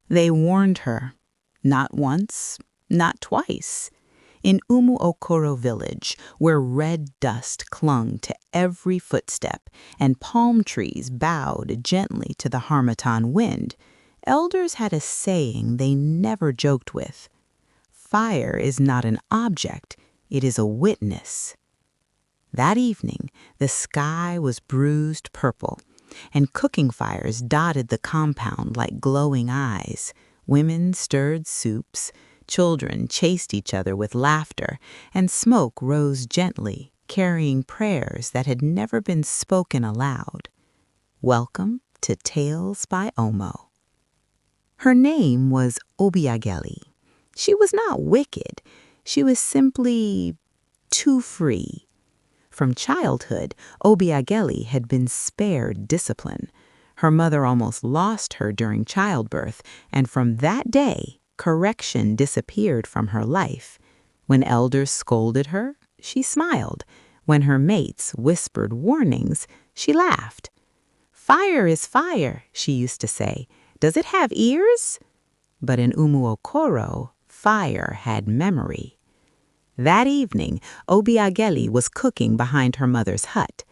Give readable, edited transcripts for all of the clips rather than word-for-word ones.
They warned her, not once, not twice. In Umuokoro village, where red dust clung to every footstep and palm trees bowed gently to the harmattan wind, elders had a saying they never joked with. Fire is not an object, it is a witness. That evening, the sky was bruised purple, and cooking fires dotted the compound like glowing eyes. Women stirred soups, children chased each other with laughter, and smoke rose gently, carrying prayers that had never been spoken aloud. Welcome to Tales by Omoh. Her name was Obiageli. She was not wicked. She was simply too free. From childhood, Obiageli had been spared discipline. Her mother almost lost her during childbirth, and from that day, correction disappeared from her life. When elders scolded her, she smiled. When her mates whispered warnings, she laughed. "Fire is fire," she used to say. "Does it have ears?" But in Umuokoro, fire had memory. That evening, Obiageli was cooking behind her mother's hut.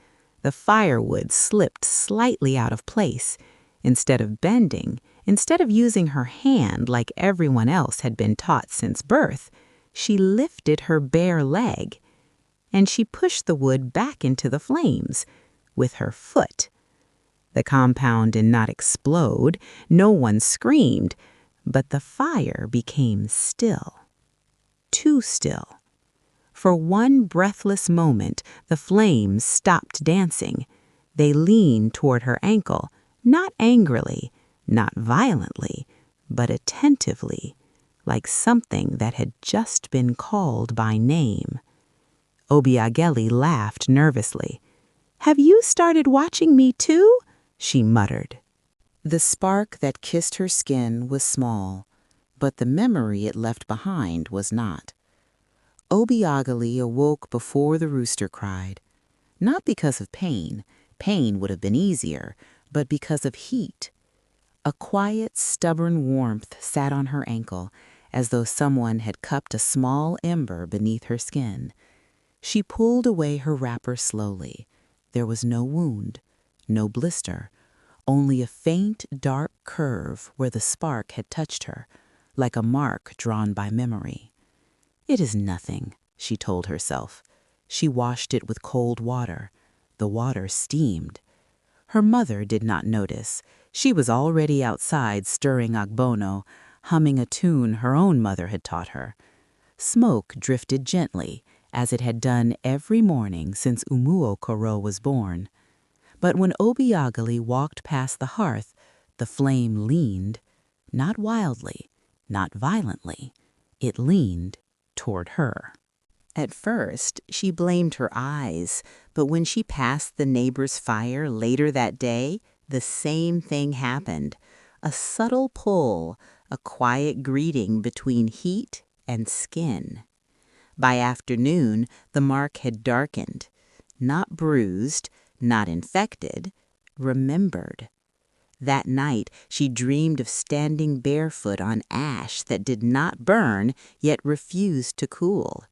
The firewood slipped slightly out of place. Instead of bending, instead of using her hand like everyone else had been taught since birth, she lifted her bare leg, and she pushed the wood back into the flames with her foot. The compound did not explode, no one screamed, but the fire became still. Too still. For one breathless moment, the flames stopped dancing. They leaned toward her ankle, not angrily, not violently, but attentively, like something that had just been called by name. Obiageli laughed nervously. "Have you started watching me too?" she muttered. The spark that kissed her skin was small, but the memory it left behind was not. Obiageli awoke before the rooster cried, not because of pain would have been easier, but because of heat. A quiet, stubborn warmth sat on her ankle, as though someone had cupped a small ember beneath her skin. She pulled away her wrapper slowly. There was no wound, no blister, only a faint, dark curve where the spark had touched her, like a mark drawn by memory. "It is nothing," she told herself. She washed it with cold water. The water steamed. Her mother did not notice. She was already outside stirring agbono, humming a tune her own mother had taught her. Smoke drifted gently, as it had done every morning since Umuokoro was born. But when Obiageli walked past the hearth, the flame leaned, not wildly, not violently. It leaned toward her. At first, she blamed her eyes, but when she passed the neighbor's fire later that day, the same thing happened. A subtle pull, a quiet greeting between heat and skin. By afternoon, the mark had darkened, not bruised, not infected, remembered. That night, she dreamed of standing barefoot on ash that did not burn, yet refused to cool.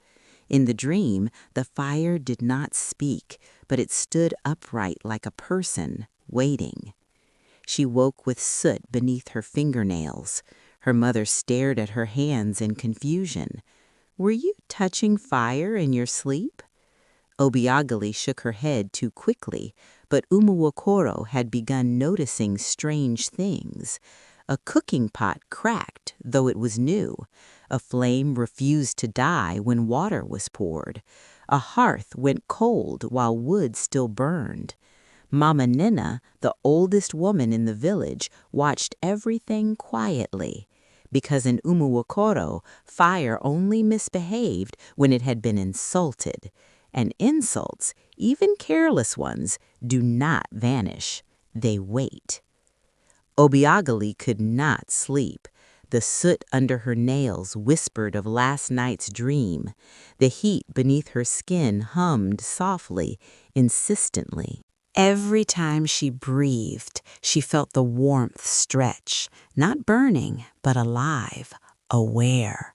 In the dream, the fire did not speak, but it stood upright like a person, waiting. She woke with soot beneath her fingernails. Her mother stared at her hands in confusion. "Were you touching fire in your sleep?" Obiageli shook her head too quickly, but Umuokoro had begun noticing strange things. A cooking pot cracked, though it was new. A flame refused to die when water was poured. A hearth went cold while wood still burned. Mama Nina, the oldest woman in the village, watched everything quietly, because in Umuokoro, fire only misbehaved when it had been insulted. And insults, even careless ones, do not vanish. They wait. Obiageli could not sleep. The soot under her nails whispered of last night's dream. The heat beneath her skin hummed softly, insistently. Every time she breathed, she felt the warmth stretch, not burning, but alive, aware.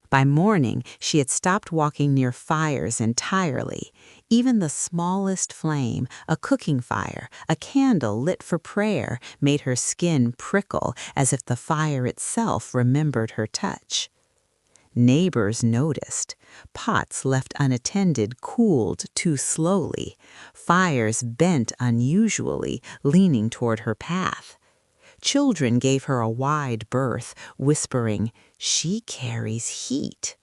By morning, she had stopped walking near fires entirely. Even the smallest flame, a cooking fire, a candle lit for prayer, made her skin prickle as if the fire itself remembered her touch. Neighbors noticed. Pots left unattended cooled too slowly. Fires bent unusually, leaning toward her path. Children gave her a wide berth, whispering, "She carries heat."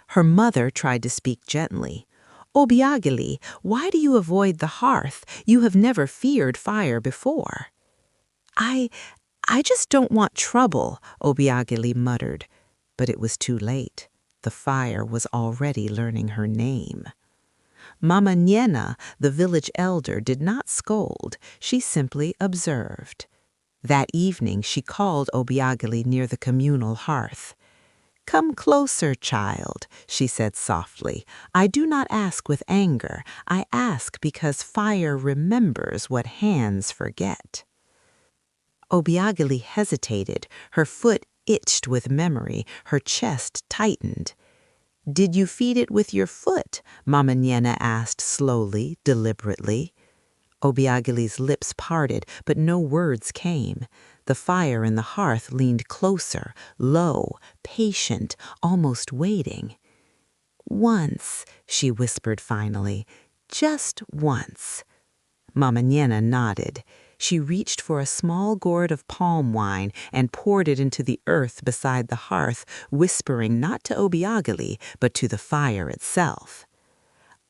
Her mother tried to speak gently. "Obiageli, why do you avoid the hearth? You have never feared fire before." I I just don't want trouble," Obiageli muttered. But it was too late. The fire was already learning her name. Mama Nyena, the village elder, did not scold. She simply observed. That evening she called Obiageli near the communal hearth. "Come closer, child," she said softly. "I do not ask with anger. I ask because fire remembers what hands forget." Obiageli hesitated. Her foot itched with memory. Her chest tightened. "Did you feed it with your foot?" Mama Nyena asked slowly, deliberately. Obiageli's lips parted, but no words came. The fire in the hearth leaned closer, low, patient, almost waiting. "Once," she whispered finally, "just once." Mama Nyena nodded. She reached for a small gourd of palm wine and poured it into the earth beside the hearth, whispering not to Obiageli, but to the fire itself.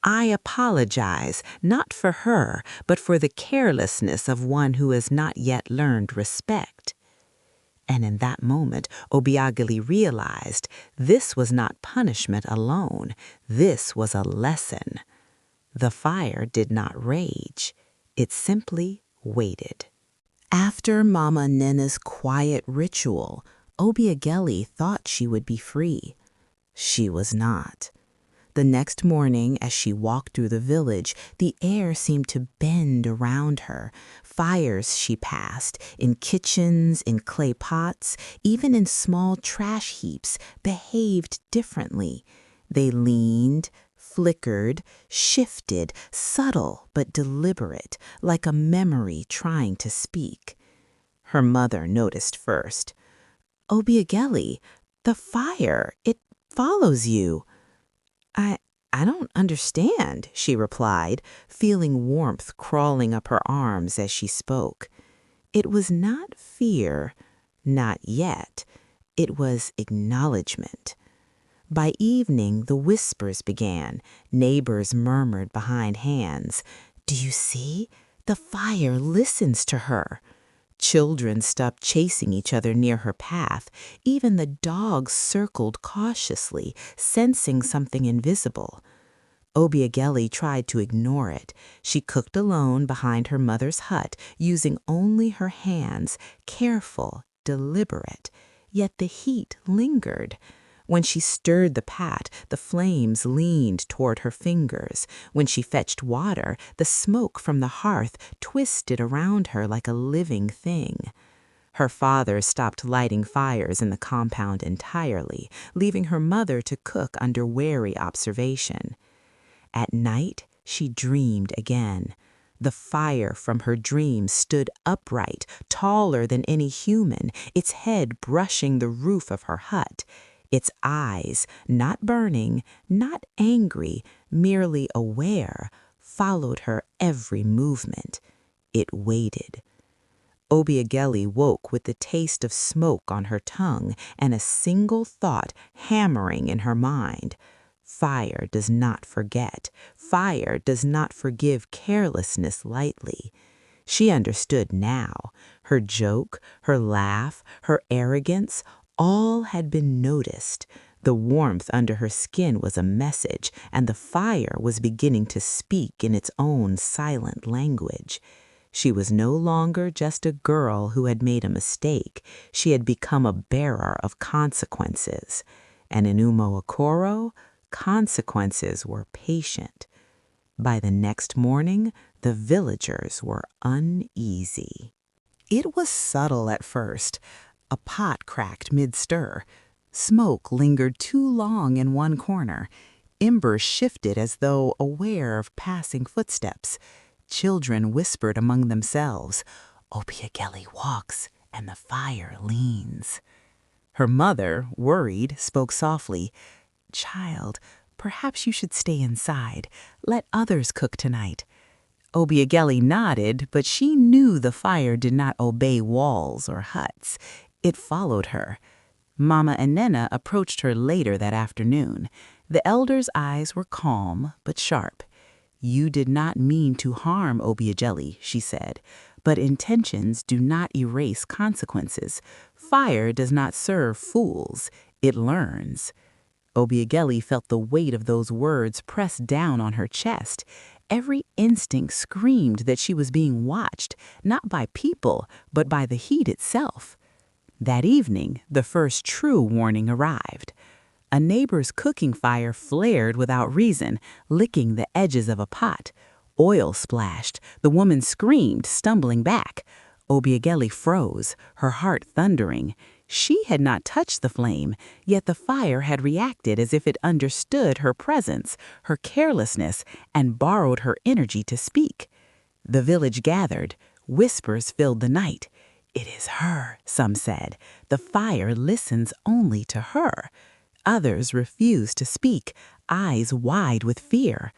"I apologize, not for her, but for the carelessness of one who has not yet learned respect." And in that moment, Obiageli realized this was not punishment alone. This was a lesson. The fire did not rage. It simply waited. After Mama Nyena's quiet ritual, Obiageli thought she would be free. She was not. The next morning, as she walked through the village, the air seemed to bend around her. Fires she passed, in kitchens, in clay pots, even in small trash heaps, behaved differently. They leaned, flickered, shifted, subtle but deliberate, like a memory trying to speak. Her mother noticed first. "Obiageli, the fire, it follows you." I don't understand," she replied, feeling warmth crawling up her arms as she spoke. It was not fear, not yet. It was acknowledgement. By evening, the whispers began. Neighbors murmured behind hands. "Do you see? The fire listens to her." Children stopped chasing each other near her path. Even the dogs circled cautiously, sensing something invisible. Obiageli tried to ignore it. She cooked alone behind her mother's hut, using only her hands, careful, deliberate. Yet the heat lingered. When she stirred the pat, the flames leaned toward her fingers. When she fetched water, the smoke from the hearth twisted around her like a living thing. Her father stopped lighting fires in the compound entirely, leaving her mother to cook under wary observation. At night, she dreamed again. The fire from her dreams stood upright, taller than any human, its head brushing the roof of her hut. Its eyes, not burning, not angry, merely aware, followed her every movement. It waited. Obiageli woke with the taste of smoke on her tongue and a single thought hammering in her mind. Fire does not forget. Fire does not forgive carelessness lightly. She understood now. Her joke, her laugh, her arrogance, all had been noticed. The warmth under her skin was a message, and the fire was beginning to speak in its own silent language. She was no longer just a girl who had made a mistake. She had become a bearer of consequences. And in Umuokoro, consequences were patient. By the next morning, The villagers were uneasy. It was subtle at first. A pot cracked mid-stir. Smoke lingered too long in one corner. Embers shifted as though aware of passing footsteps. Children whispered among themselves, "Obiageli walks, and the fire leans." Her mother, worried, spoke softly, "Child, perhaps you should stay inside. Let others cook tonight." Obiageli nodded, but she knew the fire did not obey walls or huts. It followed her. Mama and Nena approached her later that afternoon. The elders' eyes were calm but sharp. "You did not mean to harm Obiageli," she said, "but intentions do not erase consequences. Fire does not serve fools. It learns." Obiageli felt the weight of those words press down on her chest. Every instinct screamed that she was being watched, not by people, but by the heat itself. That evening, the first true warning arrived. A neighbor's cooking fire flared without reason, licking the edges of a pot. Oil splashed. The woman screamed, stumbling back. Obiageli froze, her heart thundering. She had not touched the flame, yet the fire had reacted as if it understood her presence, her carelessness, and borrowed her energy to speak. The village gathered. Whispers filled the night. "It is her," some said. "The fire listens only to her." Others refused to speak, eyes wide with fear.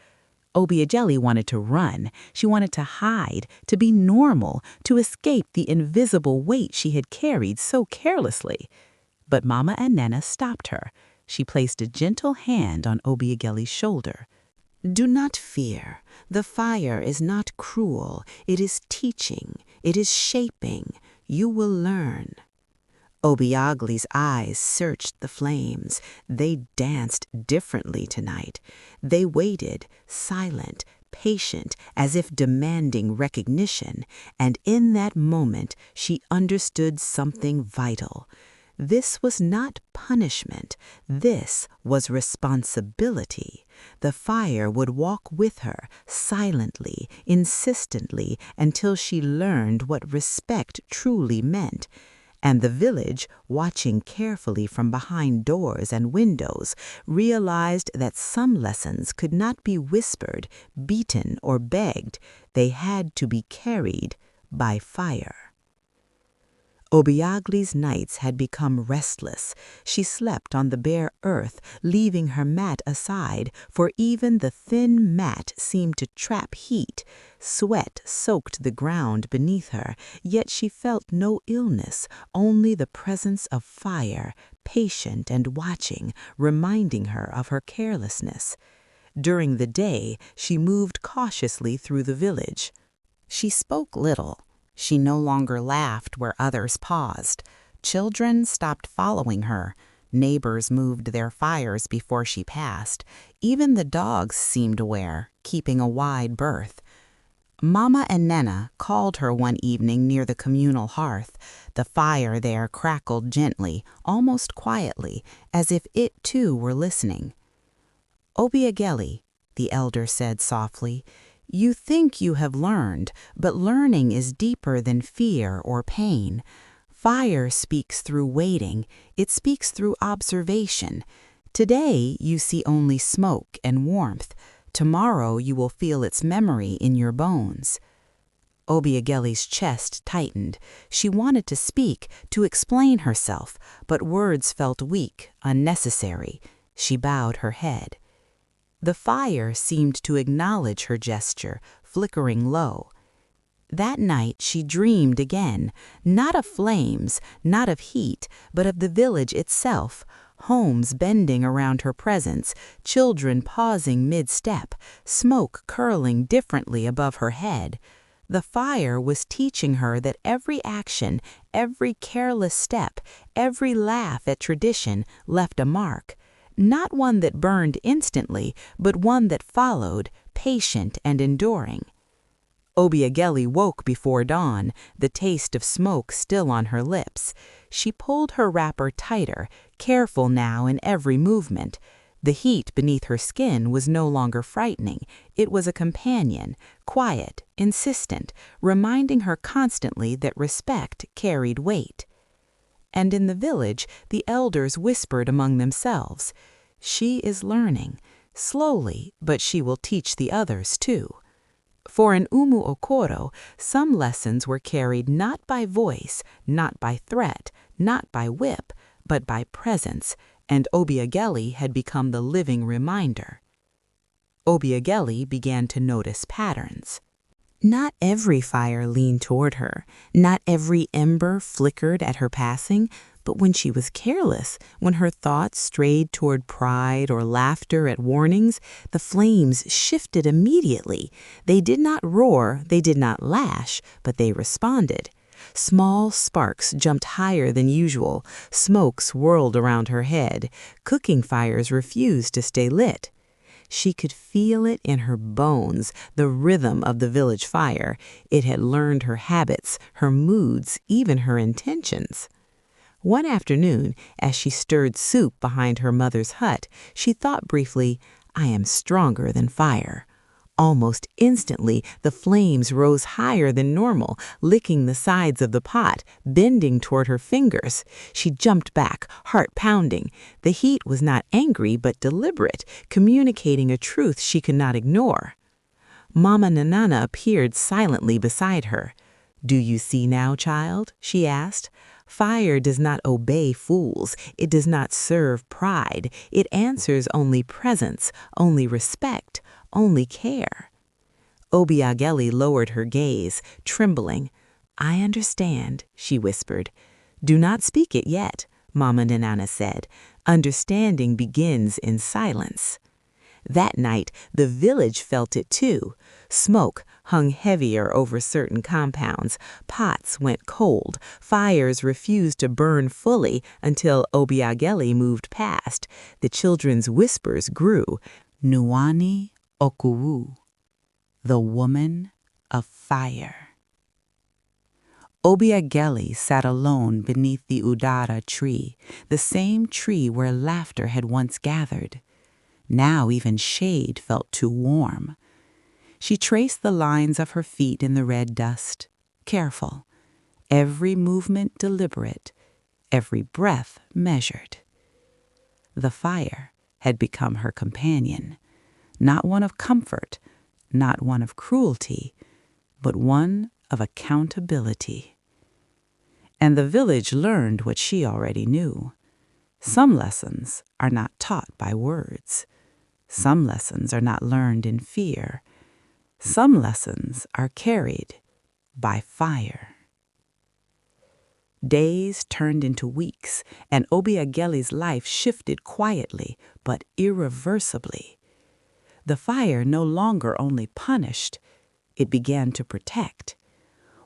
Obiageli wanted to run. She wanted to hide, to be normal, to escape the invisible weight she had carried so carelessly. But Mama and Nena stopped her. She placed a gentle hand on Obiageli's shoulder. "Do not fear. The fire is not cruel. It is teaching. It is shaping. You will learn." Obiageli's eyes searched the flames. They danced differently tonight. They waited, silent, patient, as if demanding recognition, and in that moment she understood something vital. This was not punishment. This was responsibility. The fire would walk with her, silently, insistently, until she learned what respect truly meant. And the village, watching carefully from behind doors and windows, realized that some lessons could not be whispered, beaten, or begged. They had to be carried by fire. Obiageli's nights had become restless. She slept on the bare earth, leaving her mat aside, for even the thin mat seemed to trap heat. Sweat soaked the ground beneath her, yet she felt no illness, only the presence of fire, patient and watching, reminding her of her carelessness. During the day, she moved cautiously through the village. She spoke little. She no longer laughed where others paused. Children stopped following her. Neighbors moved their fires before she passed. Even the dogs seemed aware, keeping a wide berth. Mama and Nena called her one evening near the communal hearth. The fire there crackled gently, almost quietly, as if it too were listening. "Obiageli," the elder said softly, "you think you have learned, but learning is deeper than fear or pain. Fire speaks through waiting. It speaks through observation. Today you see only smoke and warmth. Tomorrow you will feel its memory in your bones." Obiageli's chest tightened. She wanted to speak, to explain herself, but words felt weak, unnecessary. She bowed her head. The fire seemed to acknowledge her gesture, flickering low. That night she dreamed again, not of flames, not of heat, but of the village itself, homes bending around her presence, children pausing mid-step, smoke curling differently above her head. The fire was teaching her that every action, every careless step, every laugh at tradition left a mark. Not one that burned instantly, but one that followed, patient and enduring. Obiageli woke before dawn, the taste of smoke still on her lips. She pulled her wrapper tighter, careful now in every movement. The heat beneath her skin was no longer frightening. It was a companion, quiet, insistent, reminding her constantly that respect carried weight. And in the village, the elders whispered among themselves, "She is learning. Slowly, but she will teach the others too." For in Umuokoro, some lessons were carried not by voice, not by threat, not by whip, but by presence, and Obiageli had become the living reminder. Obiageli began to notice patterns. Not every fire leaned toward her, not every ember flickered at her passing, but when she was careless, when her thoughts strayed toward pride or laughter at warnings, the flames shifted immediately. They did not roar, they did not lash, but they responded. Small sparks jumped higher than usual, smoke swirled around her head, cooking fires refused to stay lit. She could feel it in her bones, the rhythm of the village fire. It had learned her habits, her moods, even her intentions. One afternoon, as she stirred soup behind her mother's hut, she thought briefly, "I am stronger than fire." Almost instantly, the flames rose higher than normal, licking the sides of the pot, bending toward her fingers. She jumped back, heart pounding. The heat was not angry, but deliberate, communicating a truth she could not ignore. Mama Nanana appeared silently beside her. "Do you see now, child?" she asked. "Fire does not obey fools. It does not serve pride. It answers only presence, only respect, only care." Obiageli lowered her gaze, trembling. "I understand," she whispered. "Do not speak it yet," Mama Nanana said. "Understanding begins in silence." That night, the village felt it too. Smoke hung heavier over certain compounds, pots went cold, fires refused to burn fully until Obiageli moved past. The children's whispers grew. "Nuani Okuwu, the woman of fire." Obiageli sat alone beneath the udara tree, the same tree where laughter had once gathered. Now even shade felt too warm. She traced the lines of her feet in the red dust, careful, every movement deliberate, every breath measured. The fire had become her companion, not one of comfort, not one of cruelty, but one of accountability. And the village learned what she already knew. Some lessons are not taught by words. Some lessons are not learned in fear. Some lessons are carried by fire. Days turned into weeks, and Obiageli's life shifted quietly but irreversibly. The fire no longer only punished, it began to protect.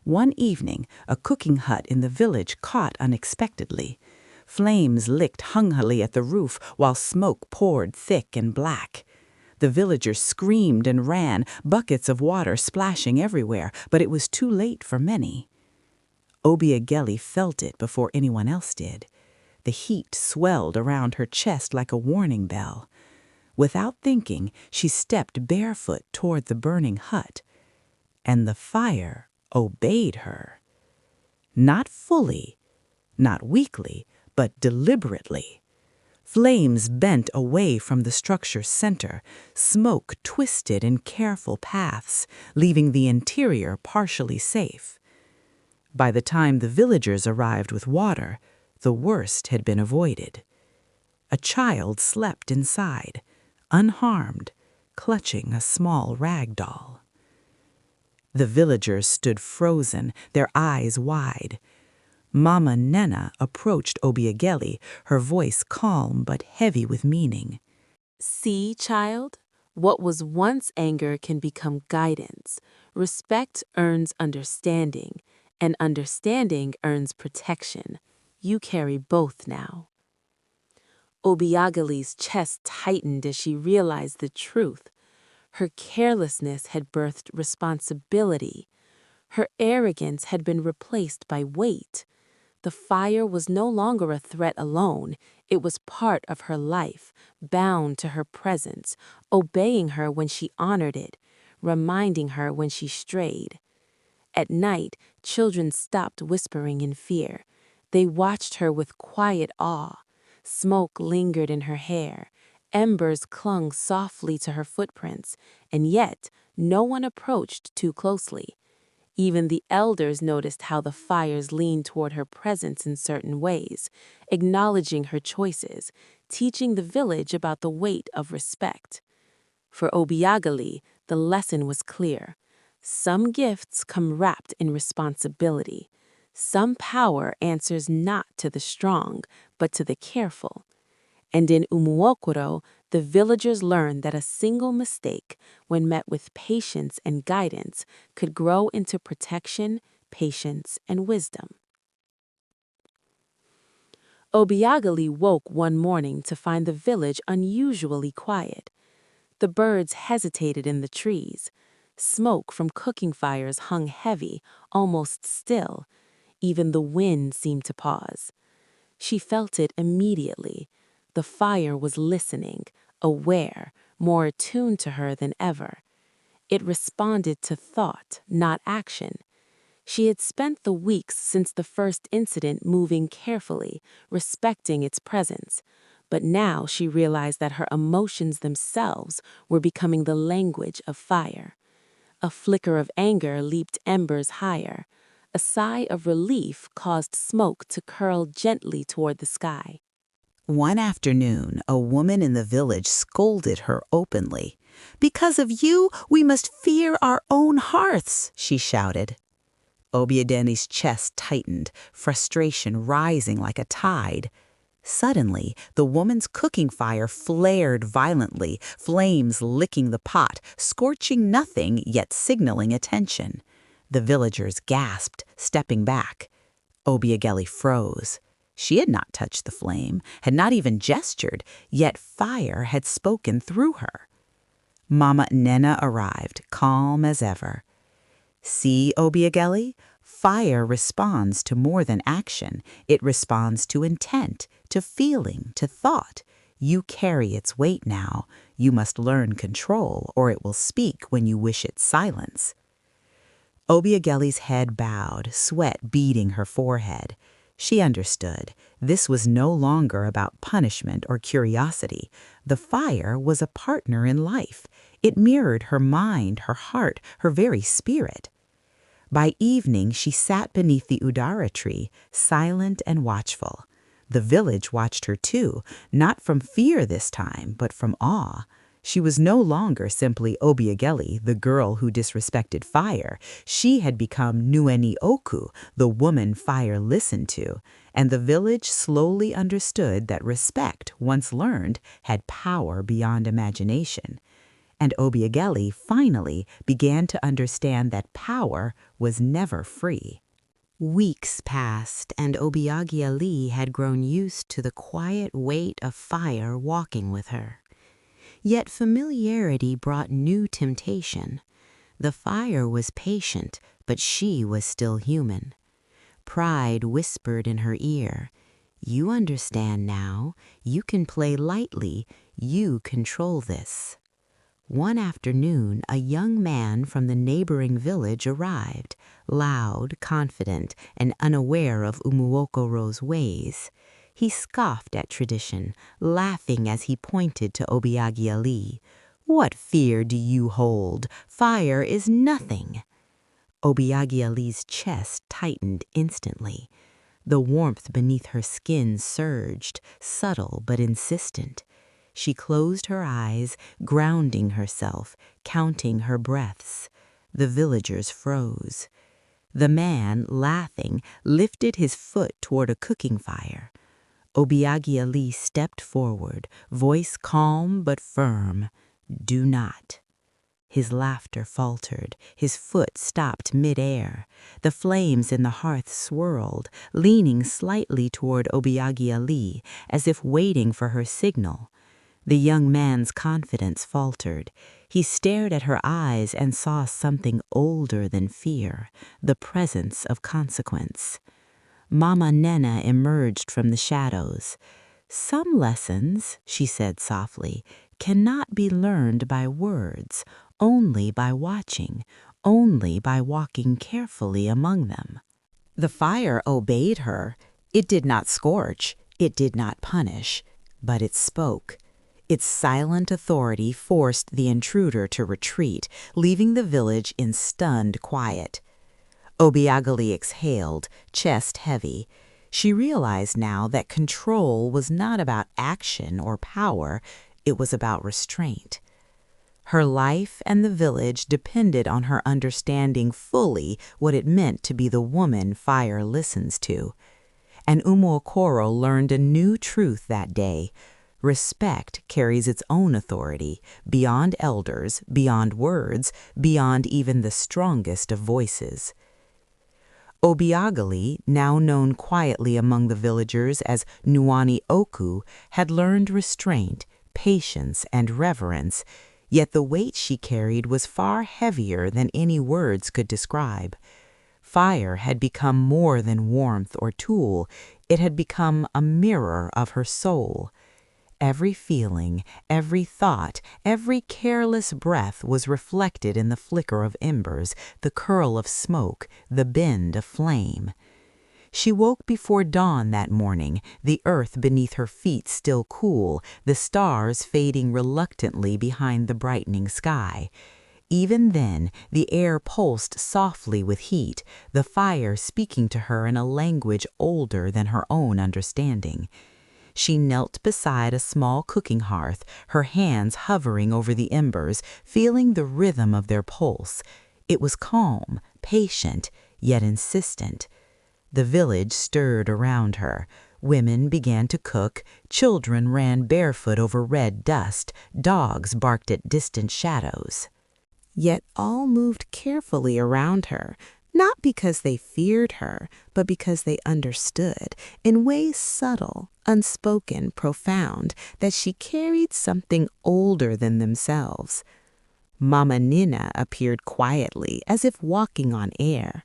One evening, a cooking hut in the village caught unexpectedly. Flames licked hungrily at the roof while smoke poured thick and black. The villagers screamed and ran, buckets of water splashing everywhere, but it was too late for many. Obiageli felt it before anyone else did. The heat swelled around her chest like a warning bell. Without thinking, she stepped barefoot toward the burning hut, and the fire obeyed her. Not fully, not weakly, but deliberately. Flames bent away from the structure's center, smoke twisted in careful paths, leaving the interior partially safe. By the time the villagers arrived with water, the worst had been avoided. A child slept inside, unharmed, clutching a small rag doll. The villagers stood frozen, their eyes wide. Mama Nena approached Obiageli, her voice calm but heavy with meaning. "See, child, what was once anger can become guidance. Respect earns understanding, and understanding earns protection. You carry both now." Obiageli's chest tightened as she realized the truth. Her carelessness had birthed responsibility. Her arrogance had been replaced by weight. The fire was no longer a threat alone, it was part of her life, bound to her presence, obeying her when she honored it, reminding her when she strayed. At night, children stopped whispering in fear. They watched her with quiet awe. Smoke lingered in her hair. Embers clung softly to her footprints, and yet no one approached too closely. Even the elders noticed how the fires leaned toward her presence in certain ways, acknowledging her choices, teaching the village about the weight of respect. For Obiageli, the lesson was clear. Some gifts come wrapped in responsibility. Some power answers not to the strong, but to the careful. And in Umuokoro, the villagers learned that a single mistake, when met with patience and guidance, could grow into protection, patience, and wisdom. Obiageli woke one morning to find the village unusually quiet. The birds hesitated in the trees. Smoke from cooking fires hung heavy, almost still. Even the wind seemed to pause. She felt it immediately. The fire was listening, aware, more attuned to her than ever. It responded to thought, not action. She had spent the weeks since the first incident moving carefully, respecting its presence. But now she realized that her emotions themselves were becoming the language of fire. A flicker of anger leaped embers higher. A sigh of relief caused smoke to curl gently toward the sky. One afternoon, a woman in the village scolded her openly. "Because of you, we must fear our own hearths," she shouted. Obiageli's chest tightened, frustration rising like a tide. Suddenly, the woman's cooking fire flared violently, flames licking the pot, scorching nothing yet signaling attention. The villagers gasped, stepping back. Obiageli froze. She had not touched the flame, had not even gestured, yet fire had spoken through her. Mama Nena arrived, calm as ever. "See, Obiageli? Fire responds to more than action. It responds to intent, to feeling, to thought. You carry its weight now. You must learn control, or it will speak when you wish its silence." Obiageli's head bowed, sweat beading her forehead. She understood. This was no longer about punishment or curiosity. The fire was a partner in life. It mirrored her mind, her heart, her very spirit. By evening, she sat beneath the udara tree, silent and watchful. The village watched her too, not from fear this time, but from awe. She was no longer simply Obiageli, the girl who disrespected fire. She had become Nueni Oku, the woman fire listened to, and the village slowly understood that respect, once learned, had power beyond imagination. And Obiageli finally began to understand that power was never free. Weeks passed, and Obiageli had grown used to the quiet weight of fire walking with her. Yet familiarity brought new temptation. The fire was patient, but she was still human. Pride whispered in her ear, "You understand now. You can play lightly. You control this." One afternoon, a young man from the neighboring village arrived, loud, confident, and unaware of Umuokoro's ways. He scoffed at tradition, laughing as he pointed to Obiageli. "What fear do you hold? Fire is nothing." Obiageli's chest tightened instantly. The warmth beneath her skin surged, subtle but insistent. She closed her eyes, grounding herself, counting her breaths. The villagers froze. The man, laughing, lifted his foot toward a cooking fire. Obiageli stepped forward, voice calm but firm. "Do not." His laughter faltered. His foot stopped mid-air. The flames in the hearth swirled, leaning slightly toward Obiageli, as if waiting for her signal. The young man's confidence faltered. He stared at her eyes and saw something older than fear, the presence of consequence. Mama Nena emerged from the shadows. "Some lessons," she said softly, "cannot be learned by words, only by watching, only by walking carefully among them." The fire obeyed her. It did not scorch, it did not punish, but it spoke. Its silent authority forced the intruder to retreat, leaving the village in stunned quiet. Obiageli exhaled, chest heavy. She realized now that control was not about action or power, it was about restraint. Her life and the village depended on her understanding fully what it meant to be the woman fire listens to. And Umuokoro learned a new truth that day. Respect carries its own authority, beyond elders, beyond words, beyond even the strongest of voices. Obiageli, now known quietly among the villagers as Nuani Oku, had learned restraint, patience, and reverence, yet the weight she carried was far heavier than any words could describe. Fire had become more than warmth or tool, it had become a mirror of her soul. Every feeling, every thought, every careless breath was reflected in the flicker of embers, the curl of smoke, the bend of flame. She woke before dawn that morning, the earth beneath her feet still cool, the stars fading reluctantly behind the brightening sky. Even then, the air pulsed softly with heat, the fire speaking to her in a language older than her own understanding. She knelt beside a small cooking hearth, her hands hovering over the embers, feeling the rhythm of their pulse. It was calm, patient, yet insistent. The village stirred around her. Women began to cook, children ran barefoot over red dust, dogs barked at distant shadows. Yet all moved carefully around her, not because they feared her, but because they understood, in ways subtle, unspoken, profound, that she carried something older than themselves. Mama Nina appeared quietly, as if walking on air.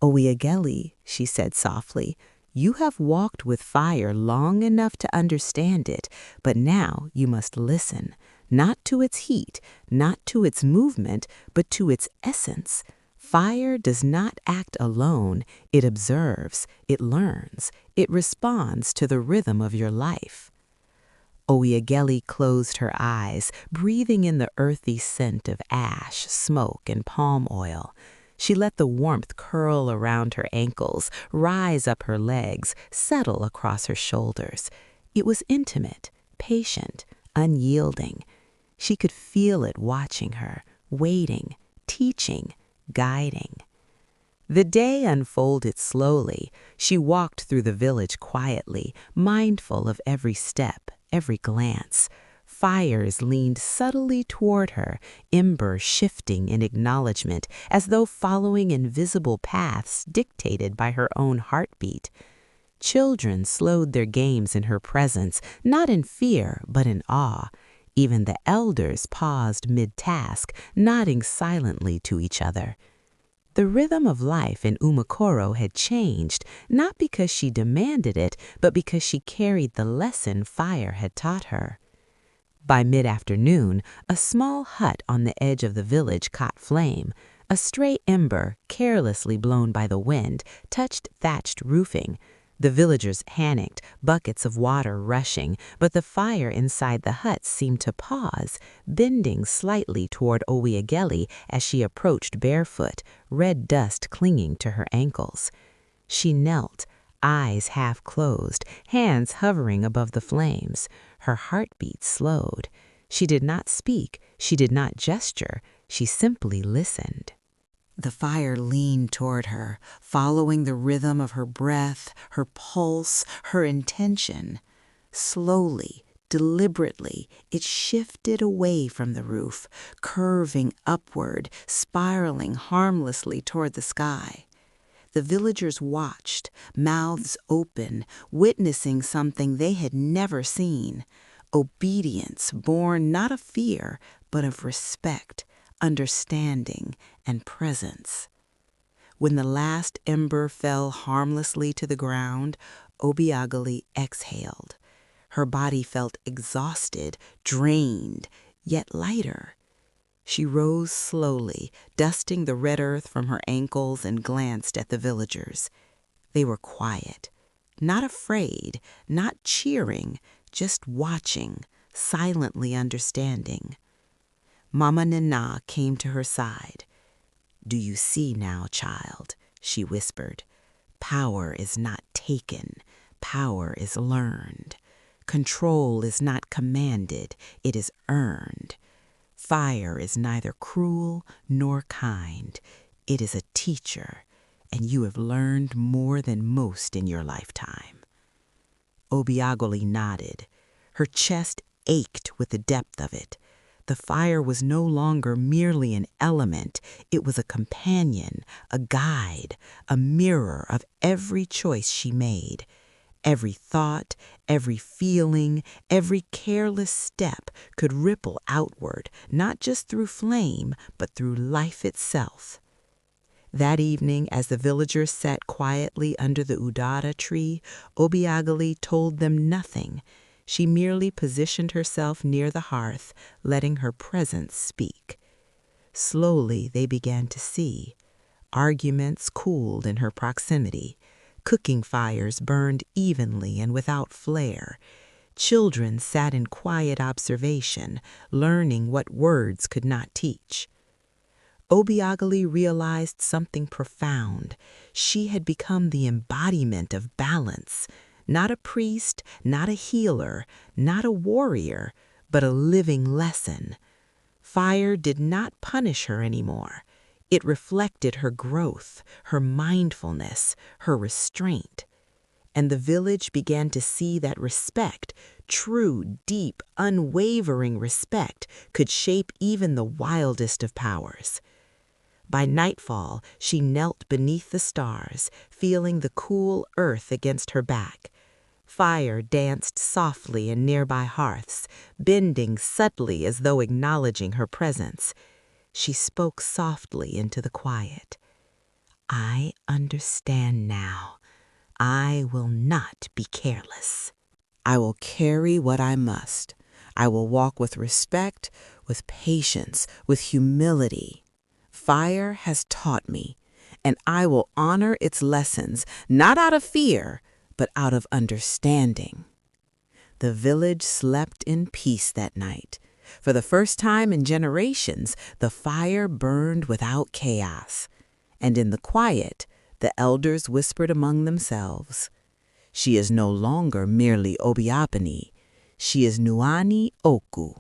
"Obiageli," she said softly, "you have walked with fire long enough to understand it, but now you must listen, not to its heat, not to its movement, but to its essence. Fire does not act alone, it observes, it learns, it responds to the rhythm of your life." Obiageli closed her eyes, breathing in the earthy scent of ash, smoke, and palm oil. She let the warmth curl around her ankles, rise up her legs, settle across her shoulders. It was intimate, patient, unyielding. She could feel it watching her, waiting, teaching, guiding. The day unfolded slowly. She walked through the village quietly, mindful of every step, every glance. Fires leaned subtly toward her, embers shifting in acknowledgement, as though following invisible paths dictated by her own heartbeat. Children slowed their games in her presence, not in fear, but in awe. Even the elders paused mid-task, nodding silently to each other. The rhythm of life in Umuokoro had changed, not because she demanded it, but because she carried the lesson fire had taught her. By mid-afternoon, a small hut on the edge of the village caught flame. A stray ember, carelessly blown by the wind, touched thatched roofing. The villagers panicked, buckets of water rushing, but the fire inside the hut seemed to pause, bending slightly toward Obiageli as she approached barefoot, red dust clinging to her ankles. She knelt, eyes half closed, hands hovering above the flames. Her heartbeat slowed. She did not speak, she did not gesture, she simply listened. The fire leaned toward her, following the rhythm of her breath, her pulse, her intention. Slowly, deliberately, it shifted away from the roof, curving upward, spiraling harmlessly toward the sky. The villagers watched, mouths open, witnessing something they had never seen. Obedience born not of fear, but of respect, understanding, and presence. When the last ember fell harmlessly to the ground, Obiageli exhaled. Her body felt exhausted, drained, yet lighter. She rose slowly, dusting the red earth from her ankles, and glanced at the villagers. They were quiet, not afraid, not cheering, just watching, silently understanding. Mama Nana came to her side. "Do you see now, child?" she whispered. "Power is not taken. Power is learned. Control is not commanded. It is earned. Fire is neither cruel nor kind. It is a teacher, and you have learned more than most in your lifetime." Obiageli nodded. Her chest ached with the depth of it. The fire was no longer merely an element. It was a companion, a guide, a mirror of every choice she made. Every thought, every feeling, every careless step could ripple outward, not just through flame, but through life itself. That evening, as the villagers sat quietly under the udara tree, Obiageli told them nothing. She merely positioned herself near the hearth, letting her presence speak. Slowly they began to see. Arguments cooled in her proximity. Cooking fires burned evenly and without flare. Children sat in quiet observation, learning what words could not teach. Obiageli realized something profound. She had become the embodiment of balance. Not a priest, not a healer, not a warrior, but a living lesson. Fire did not punish her anymore. It reflected her growth, her mindfulness, her restraint. And the village began to see that respect, true, deep, unwavering respect, could shape even the wildest of powers. By nightfall, she knelt beneath the stars, feeling the cool earth against her back. Fire danced softly in nearby hearths, bending subtly as though acknowledging her presence. She spoke softly into the quiet. "I understand now. I will not be careless. I will carry what I must. I will walk with respect, with patience, with humility. Fire has taught me, and I will honor its lessons, not out of fear, but out of understanding." The village slept in peace that night. For the first time in generations, the fire burned without chaos. And in the quiet, the elders whispered among themselves, "She is no longer merely Obiapani. She is Nuani Oku.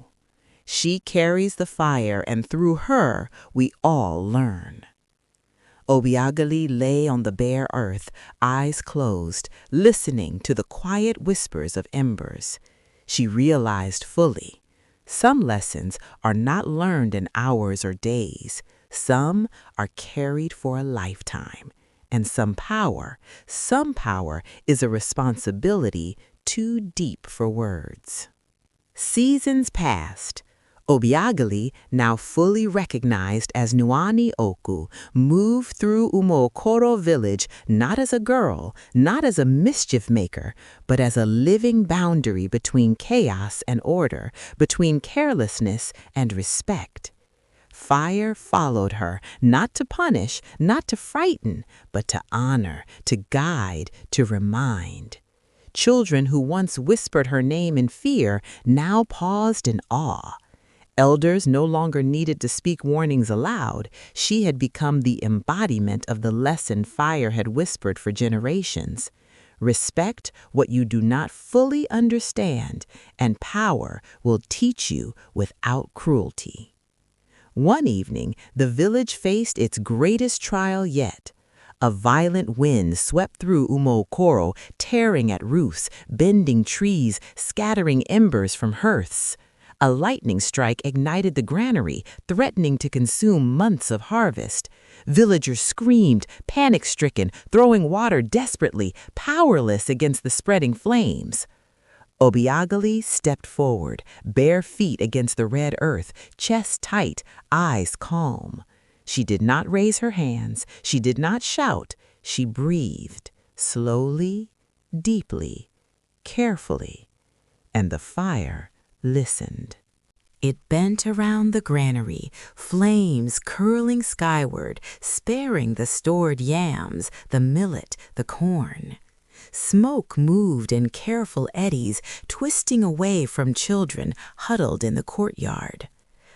She carries the fire, and through her we all learn." Obiageli lay on the bare earth, eyes closed, listening to the quiet whispers of embers. She realized fully, some lessons are not learned in hours or days. Some are carried for a lifetime. And some power is a responsibility too deep for words. Seasons passed. Obiageli, now fully recognized as Nuani Oku, moved through Umuokoro village not as a girl, not as a mischief maker, but as a living boundary between chaos and order, between carelessness and respect. Fire followed her, not to punish, not to frighten, but to honor, to guide, to remind. Children who once whispered her name in fear now paused in awe. Elders no longer needed to speak warnings aloud. She had become the embodiment of the lesson fire had whispered for generations. Respect what you do not fully understand, and power will teach you without cruelty. One evening, the village faced its greatest trial yet. A violent wind swept through Umuokoro, tearing at roofs, bending trees, scattering embers from hearths. A lightning strike ignited the granary, threatening to consume months of harvest. Villagers screamed, panic-stricken, throwing water desperately, powerless against the spreading flames. Obiageli stepped forward, bare feet against the red earth, chest tight, eyes calm. She did not raise her hands. She did not shout. She breathed, slowly, deeply, carefully, and the fire listened. It bent around the granary, flames curling skyward, sparing the stored yams, the millet, the corn. Smoke moved in careful eddies, twisting away from children huddled in the courtyard.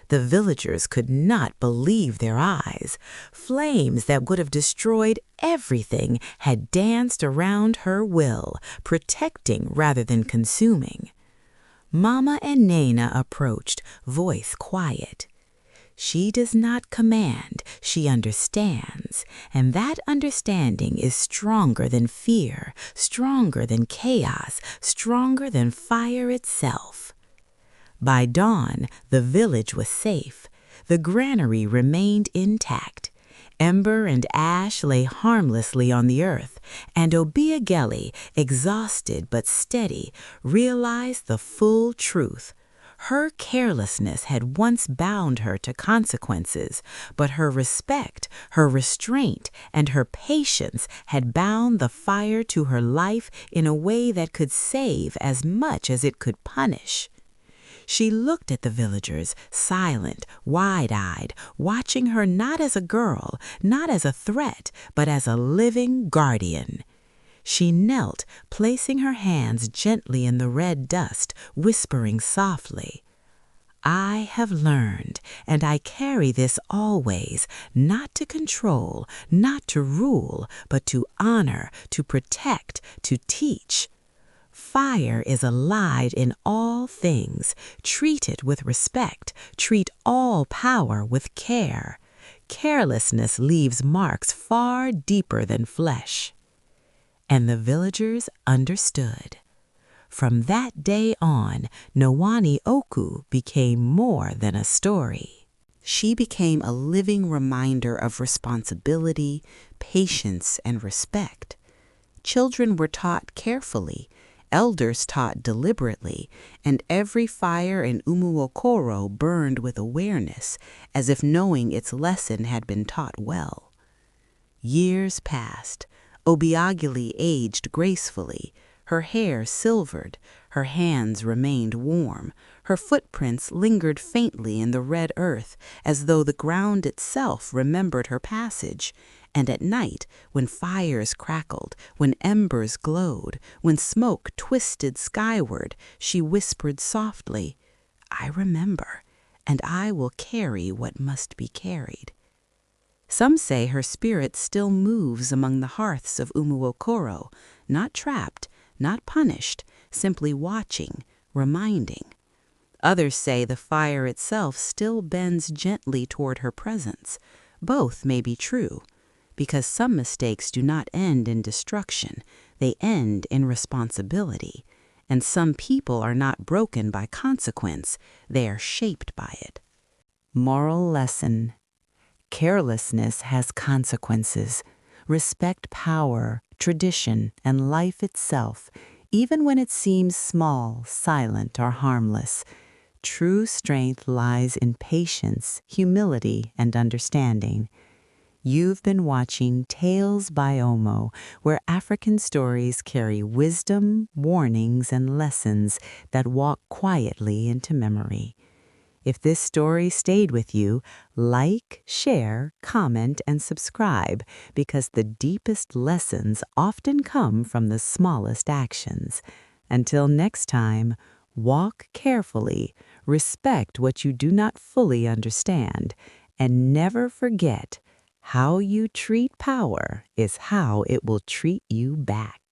The villagers could not believe their eyes. Flames that would have destroyed everything had danced around her will, protecting rather than consuming. Mama and Nana approached, voice quiet. She does not command, she understands, and that understanding is stronger than fear, stronger than chaos, stronger than fire itself. By dawn, the village was safe. The granary remained intact. Ember and ash lay harmlessly on the earth, and Obiageli, exhausted but steady, realized the full truth. Her carelessness had once bound her to consequences, but her respect, her restraint, and her patience had bound the fire to her life in a way that could save as much as it could punish. She looked at the villagers, silent, wide-eyed, watching her not as a girl, not as a threat, but as a living guardian. She knelt, placing her hands gently in the red dust, whispering softly, "I have learned, and I carry this always, not to control, not to rule, but to honor, to protect, to teach. Fire is alive in all things. Treat it with respect. Treat all power with care. Carelessness leaves marks far deeper than flesh." And the villagers understood. From that day on, Nwani Oku became more than a story. She became a living reminder of responsibility, patience, and respect. Children were taught carefully, elders taught deliberately, and every fire in Umuokoro burned with awareness, as if knowing its lesson had been taught well. Years passed. Obiageli aged gracefully. Her hair silvered, her hands remained warm, her footprints lingered faintly in the red earth, as though the ground itself remembered her passage. And at night, when fires crackled, when embers glowed, when smoke twisted skyward, she whispered softly, "I remember, and I will carry what must be carried." Some say her spirit still moves among the hearths of Umuokoro, not trapped, not punished, simply watching, reminding. Others say the fire itself still bends gently toward her presence. Both may be true, because some mistakes do not end in destruction, they end in responsibility, and some people are not broken by consequence, they are shaped by it. Moral lesson: carelessness has consequences. Respect power, tradition, and life itself, even when it seems small, silent, or harmless. True strength lies in patience, humility, and understanding. You've been watching Tales by Omoh, where African stories carry wisdom, warnings, and lessons that walk quietly into memory. If this story stayed with you, like, share, comment, and subscribe, because the deepest lessons often come from the smallest actions. Until next time, walk carefully, respect what you do not fully understand, and never forget, how you treat power is how it will treat you back.